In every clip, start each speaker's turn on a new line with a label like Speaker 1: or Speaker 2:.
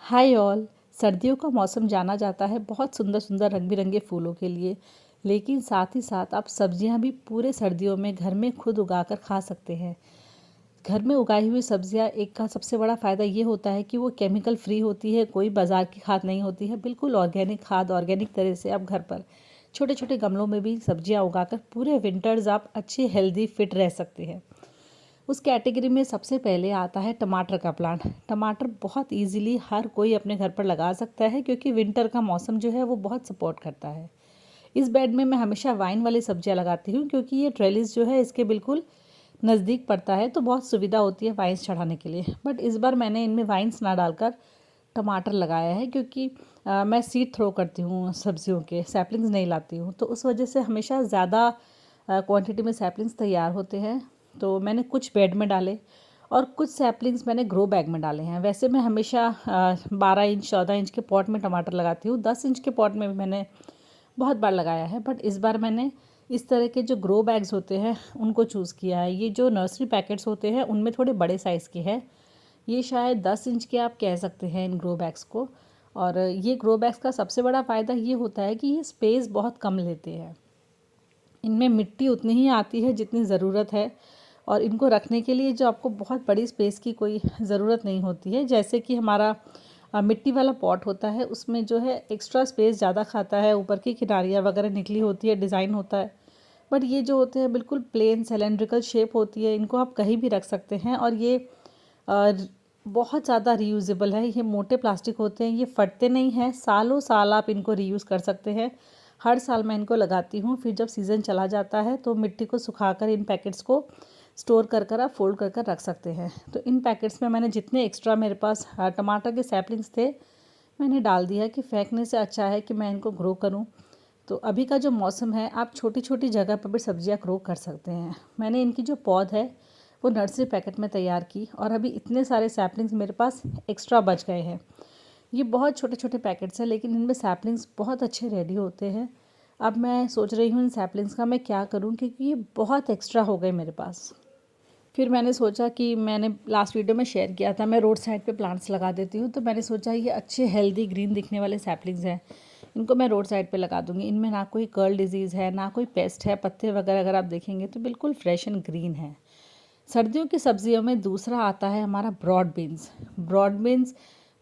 Speaker 1: Hi all. सर्दियों का मौसम जाना जाता है बहुत सुंदर सुंदर रंग बिरंगे फूलों के लिए। लेकिन साथ ही साथ आप सब्जियां भी पूरे सर्दियों में घर में खुद उगाकर खा सकते हैं। घर में उगाई हुई सब्जियां एक का सबसे बड़ा फ़ायदा ये होता है कि वो केमिकल फ्री होती है, कोई बाज़ार की खाद नहीं होती है, बिल्कुल ऑर्गेनिक खाद ऑर्गेनिक तरह से आप घर पर छोटे छोटे गमलों में भी सब्जियां उगाकर पूरे विंटर्स आप अच्छे हेल्दी फिट रह सकते हैं। उस कैटेगरी में सबसे पहले आता है टमाटर का प्लांट। टमाटर बहुत इजीली हर कोई अपने घर पर लगा सकता है क्योंकि विंटर का मौसम जो है वो बहुत सपोर्ट करता है। इस बेड में मैं हमेशा वाइन वाली सब्जियां लगाती हूँ क्योंकि ये ट्रेलिस जो है इसके बिल्कुल नज़दीक पड़ता है, तो बहुत सुविधा होती है वाइन्स चढ़ाने के लिए। बट इस बार मैंने इनमें वाइन्स ना डालकर टमाटर लगाया है क्योंकि मैं सीड थ्रो करती हूँ, सब्जियों के सैपलिंग्स नहीं लाती हूँ, तो उस वजह से हमेशा ज़्यादा क्वांटिटी में सैपलिंग्स तैयार होते हैं। तो मैंने कुछ बेड में डाले और कुछ सैपलिंग्स मैंने ग्रो बैग में डाले हैं। वैसे मैं हमेशा 12 इंच 14 इंच के पॉट में टमाटर लगाती हूँ, 10 इंच के पॉट में भी मैंने बहुत बार लगाया है। बट इस बार मैंने इस तरह के जो ग्रो बैग्स होते हैं उनको चूज़ किया है। ये जो नर्सरी पैकेट्स होते हैं उनमें थोड़े बड़े साइज़ के हैं। ये शायद 10 इंच के आप कह सकते हैं इन ग्रो बैग्स को। और ये ग्रो बैग्स का सबसे बड़ा फ़ायदा ये होता है कि ये स्पेस बहुत कम लेते हैं। इनमें मिट्टी उतनी ही आती है जितनी ज़रूरत है, और इनको रखने के लिए जो आपको बहुत बड़ी स्पेस की कोई ज़रूरत नहीं होती है। जैसे कि हमारा मिट्टी वाला पॉट होता है उसमें जो है एक्स्ट्रा स्पेस ज़्यादा खाता है, ऊपर की किनारियाँ वगैरह निकली होती है, डिज़ाइन होता है। बट ये जो होते हैं बिल्कुल प्लेन सिलेंड्रिकल शेप होती है, इनको आप कहीं भी रख सकते हैं। और ये अ, बहुत ज़्यादा रीयूजेबल है। ये मोटे प्लास्टिक होते हैं, ये फटते नहीं हैं, सालों साल आप इनको रीयूज़ कर सकते हैं। हर साल मैं इनको लगाती हूँ, फिर जब सीज़न चला जाता है तो मिट्टी को सुखाकर इन पैकेट्स को स्टोर कर कर आप फोल्ड कर कर रख सकते हैं। तो इन पैकेट्स में मैंने जितने एक्स्ट्रा मेरे पास टमाटर के सैपलिंग्स थे मैंने डाल दिया कि फेंकने से अच्छा है कि मैं इनको ग्रो करूँ। तो अभी का जो मौसम है आप छोटी छोटी जगह पर भी सब्जियां ग्रो कर सकते हैं। मैंने इनकी जो पौध है वो नर्सरी पैकेट में तैयार की और अभी इतने सारे सैपलिंग्स मेरे पास एक्स्ट्रा बच गए हैं। ये बहुत छोटे छोटे पैकेट्स हैं लेकिन इनमें सैपलिंग्स बहुत अच्छे रेडी होते हैं। अब मैं सोच रही हूँ इन सैपलिंग्स का मैं क्या करूँ क्योंकि ये बहुत एक्स्ट्रा हो गए मेरे पास। फिर मैंने सोचा कि मैंने लास्ट वीडियो में शेयर किया था मैं रोड साइड पे प्लांट्स लगा देती हूँ, तो मैंने सोचा ये अच्छे हेल्दी ग्रीन दिखने वाले सैपलिंग्स हैं, इनको मैं रोड साइड पे लगा दूँगी। इनमें ना कोई कर्ल डिजीज़ है ना कोई पेस्ट है, पत्ते वगैरह अगर आप देखेंगे तो बिल्कुल फ्रेश एंड ग्रीन है। सर्दियों की सब्जियों में दूसरा आता है हमारा ब्रॉड बीन्स। ब्रॉड बीन्स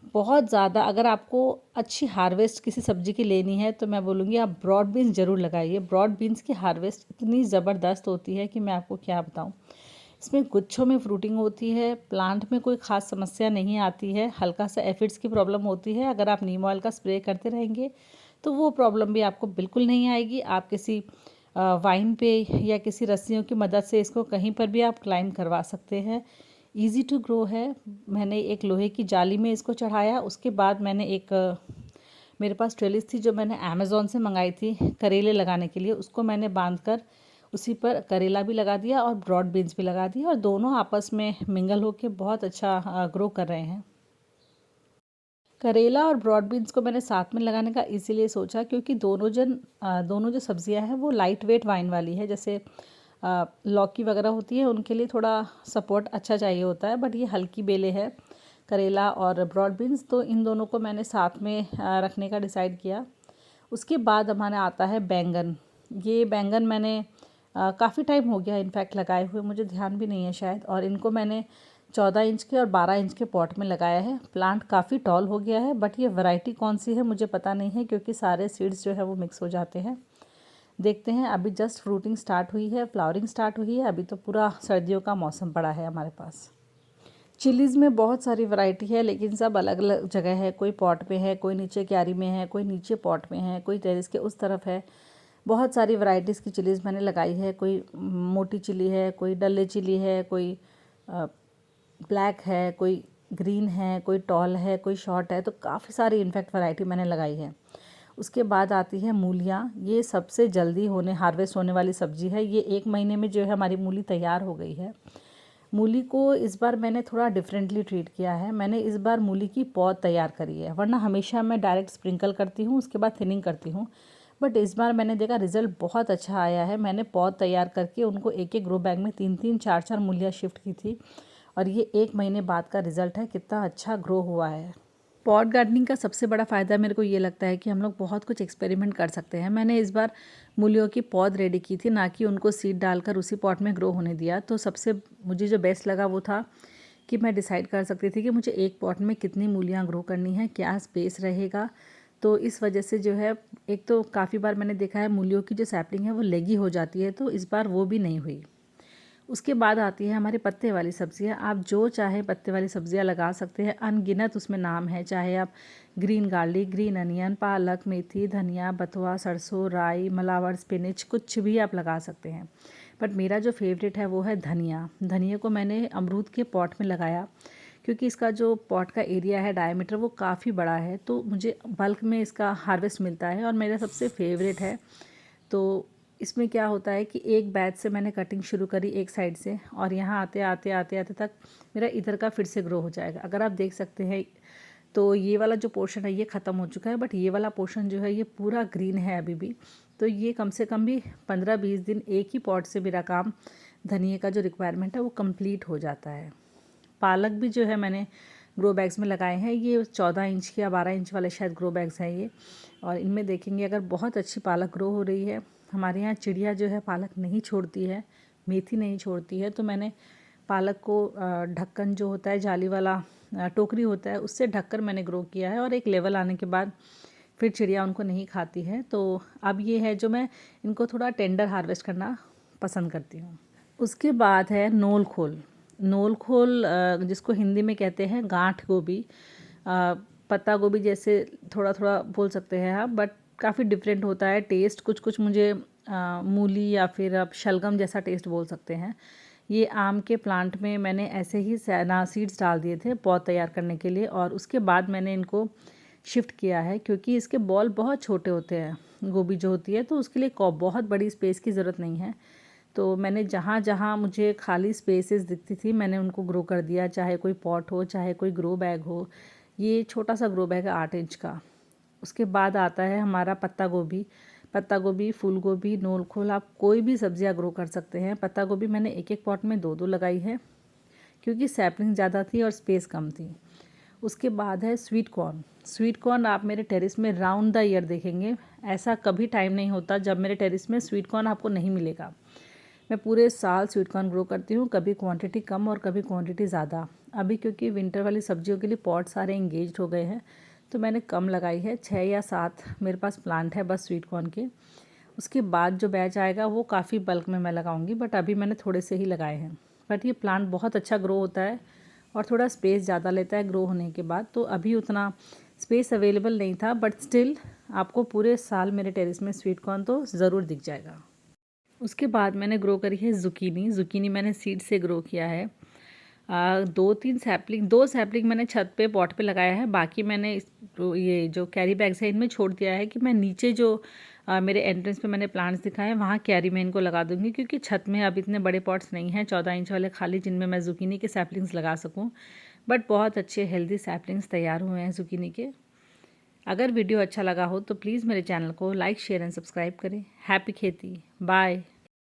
Speaker 1: बहुत ज़्यादा, अगर आपको अच्छी हार्वेस्ट किसी सब्ज़ी की लेनी है तो मैं बोलूँगी आप ब्रॉड बीन्स ज़रूर लगाइए। ब्रॉड बीन्स की हार्वेस्ट इतनी ज़बरदस्त होती है कि मैं आपको क्या बताऊँ। इसमें गुच्छों में फ्रूटिंग होती है, प्लांट में कोई ख़ास समस्या नहीं आती है। हल्का सा एफिड्स की प्रॉब्लम होती है, अगर आप नीम ऑयल का स्प्रे करते रहेंगे तो वो प्रॉब्लम भी आपको बिल्कुल नहीं आएगी। आप किसी वाइन पे या किसी रस्सियों की मदद से इसको कहीं पर भी आप क्लाइंब करवा सकते हैं। इजी टू ग्रो है। मैंने एक लोहे की जाली में इसको चढ़ाया, उसके बाद मैंने एक मेरे पास ट्रेलिस थी जो मैंने अमेज़ॉन से मंगाई थी करेले लगाने के लिए, उसको मैंने बांध कर उसी पर करेला भी लगा दिया और ब्रॉड बीन्स भी लगा दिया और दोनों आपस में मिंगल होकर बहुत अच्छा ग्रो कर रहे हैं। करेला और ब्रॉड बीन्स को मैंने साथ में लगाने का इसीलिए सोचा क्योंकि दोनों जो सब्जियां हैं वो लाइट वेट वाइन वाली है। जैसे लौकी वगैरह होती है उनके लिए थोड़ा सपोर्ट अच्छा चाहिए होता है, बट ये हल्की बेले है करेला और ब्रॉड बीन्स, तो इन दोनों को मैंने साथ में रखने का डिसाइड किया। उसके बाद हमारे आता है बैंगन। ये बैंगन मैंने काफ़ी टाइम हो गया इनफैक्ट लगाए हुए, मुझे ध्यान भी नहीं है शायद, और इनको मैंने 14 इंच के और 12 इंच के पॉट में लगाया है। प्लांट काफ़ी टॉल हो गया है, बट ये वैरायटी कौन सी है मुझे पता नहीं है क्योंकि सारे सीड्स जो है वो मिक्स हो जाते हैं। देखते हैं, अभी जस्ट फ्रूटिंग स्टार्ट हुई है, फ्लावरिंग स्टार्ट हुई है, अभी तो पूरा सर्दियों का मौसम पड़ा है हमारे पास। चिलीज़ में बहुत सारी वैरायटी है लेकिन सब अलग अलग जगह है। कोई पॉट में है, कोई नीचे क्यारी में है, कोई नीचे पॉट में है, कोई टेरेस के उस तरफ है। बहुत सारी वैरायटीज़ की चिलीज़ मैंने लगाई है। कोई मोटी चिली है, कोई डल्ले चिली है, कोई ब्लैक है, कोई ग्रीन है, कोई टॉल है, कोई शॉर्ट है, तो काफ़ी सारी इनफैक्ट वैरायटी मैंने लगाई है। उसके बाद आती है मूलियाँ। ये सबसे जल्दी हार्वेस्ट होने वाली सब्ज़ी है। ये 1 महीने में जो है हमारी मूली तैयार हो गई है। मूली को इस बार मैंने थोड़ा डिफरेंटली ट्रीट किया है। मैंने इस बार मूली की पौध तैयार करी है, वरना हमेशा मैं डायरेक्ट स्प्रिंकल करती हूँ उसके बाद थिनिंग करती हूँ। बट इस बार मैंने देखा रिज़ल्ट बहुत अच्छा आया है। मैंने पौध तैयार करके उनको एक एक ग्रो बैग में 3-3 4-4 मूलियाँ शिफ्ट की थी और ये 1 महीने बाद का रिज़ल्ट है, कितना अच्छा ग्रो हुआ है। पॉट गार्डनिंग का सबसे बड़ा फ़ायदा मेरे को ये लगता है कि हम लोग बहुत कुछ एक्सपेरिमेंट कर सकते हैं। मैंने इस बार मूलियों की पौध रेडी की थी, ना कि उनको सीड डालकर उसी पॉट में ग्रो होने दिया। तो सबसे मुझे जो बेस्ट लगा वो था कि मैं डिसाइड कर सकती थी कि मुझे एक पॉट में कितनी मूलियाँ ग्रो करनी है, क्या स्पेस रहेगा। तो इस वजह से जो है, एक तो काफ़ी बार मैंने देखा है मूलियों की जो सैपलिंग है वो लेगी हो जाती है, तो इस बार वो भी नहीं हुई। उसके बाद आती है हमारी पत्ते वाली सब्जियां। आप जो चाहे पत्ते वाली सब्जियां लगा सकते हैं, अनगिनत उसमें नाम है। चाहे आप ग्रीन गार्लिक, ग्रीन अनियन, पालक, मेथी, धनिया, बथुआ, सरसों, राई, मलावर, स्पिनिच, कुछ भी आप लगा सकते हैं। बट मेरा जो फेवरेट है वो है धनिया। धनिया को मैंने अमरूद के पॉट में लगाया, क्योंकि इसका जो पॉट का एरिया है, डायमीटर, वो काफ़ी बड़ा है, तो मुझे बल्क में इसका हार्वेस्ट मिलता है और मेरा सबसे फेवरेट है। तो इसमें क्या होता है कि एक बैच से मैंने कटिंग शुरू करी एक साइड से, और यहाँ आते आते आते आते तक मेरा इधर का फिर से ग्रो हो जाएगा। अगर आप देख सकते हैं तो ये वाला जो पोर्शन है ये ख़त्म हो चुका है, बट ये वाला पोर्शन जो है ये पूरा ग्रीन है अभी भी। तो ये कम से कम भी 15-20 दिन एक ही पॉट से मेरा काम, धनिए का जो रिक्वायरमेंट है वो कंप्लीट हो जाता है। पालक भी जो है मैंने ग्रो बैग्स में लगाए हैं। ये 14 इंच के या 12 इंच वाले शायद ग्रो बैग्स हैं ये, और इनमें देखेंगे अगर बहुत अच्छी पालक ग्रो हो रही है। हमारे यहाँ चिड़िया जो है पालक नहीं छोड़ती है, मेथी नहीं छोड़ती है, तो मैंने पालक को ढक्कन जो होता है जाली वाला, टोकरी होता है, उससे ढककर मैंने ग्रो किया है, और एक लेवल आने के बाद फिर चिड़िया उनको नहीं खाती है। तो अब ये है जो मैं इनको थोड़ा टेंडर हार्वेस्ट करना पसंद करती हूँ। उसके बाद है नोल खोल। नोल खोल जिसको हिंदी में कहते हैं गांठ गोभी, पत्ता गोभी जैसे थोड़ा थोड़ा बोल सकते हैं आप, बट काफ़ी डिफरेंट होता है टेस्ट। कुछ कुछ मुझे मूली या फिर आप शलगम जैसा टेस्ट बोल सकते हैं। ये आम के प्लांट में मैंने ऐसे ही ना सीड्स डाल दिए थे पौध तैयार करने के लिए, और उसके बाद मैंने इनको शिफ्ट किया है, क्योंकि इसके बॉल बहुत छोटे होते हैं गोभी जो होती है, तो उसके लिए बहुत बड़ी स्पेस की ज़रूरत नहीं है। तो मैंने जहाँ जहाँ मुझे खाली स्पेसेस दिखती थी मैंने उनको ग्रो कर दिया, चाहे कोई पॉट हो चाहे कोई ग्रो बैग हो। ये छोटा सा ग्रो बैग है 8 इंच का। उसके बाद आता है हमारा पत्ता गोभी। पत्ता गोभी, फूल गोभी, नोल खोल, आप कोई भी सब्जियां ग्रो कर सकते हैं। पत्ता गोभी मैंने एक एक पॉट में 2-2 लगाई है, क्योंकि सैपलिंग ज़्यादा थी और स्पेस कम थी। उसके बाद है स्वीट कॉर्न। स्वीट कॉर्न आप मेरे टेरेस में राउंड द ईयर देखेंगे। ऐसा कभी टाइम नहीं होता जब मेरे टेरेस में स्वीट कॉर्न आपको नहीं मिलेगा। मैं पूरे साल स्वीट कॉर्न ग्रो करती हूँ, कभी क्वांटिटी कम और कभी क्वांटिटी ज़्यादा। अभी क्योंकि विंटर वाली सब्जियों के लिए पॉट सारे इंगेज्ड हो गए हैं, तो मैंने कम लगाई है। 6 या 7 मेरे पास प्लांट है बस स्वीट कॉर्न के। उसके बाद जो बैच आएगा वो काफ़ी बल्क में मैं लगाऊंगी, बट अभी मैंने थोड़े से ही लगाए हैं। बट ये प्लांट बहुत अच्छा ग्रो होता है और थोड़ा स्पेस ज़्यादा लेता है ग्रो होने के बाद। तो अभी उतना स्पेस अवेलेबल नहीं था, बट स्टिल आपको पूरे साल मेरे टेरेस में स्वीट कॉर्न तो ज़रूर दिख जाएगा। उसके बाद मैंने ग्रो करी है ज़ुकीनी। ज़ुकीनी मैंने सीड से ग्रो किया है। 2 सैपलिंग मैंने छत पे पॉट पे लगाया है। बाकी मैंने ये जो कैरी बैग्स है इनमें छोड़ दिया है कि मैं नीचे जो मेरे एंट्रेंस पे मैंने प्लांट्स दिखाए हैं वहाँ कैरी में इनको लगा दूँगी, क्योंकि छत में अब इतने बड़े पॉट्स नहीं हैं 14 इंच वाले खाली, जिनमें मैं ज़ुकीनी के सैपलिंग्स लगा सकूँ। बट बहुत अच्छे हेल्दी सैपलिंग्स तैयार हुए हैं ज़ुकीनी के। अगर वीडियो अच्छा लगा हो तो प्लीज़ मेरे चैनल को लाइक, शेयर एंड सब्सक्राइब करें। हैप्पी खेती, बाय।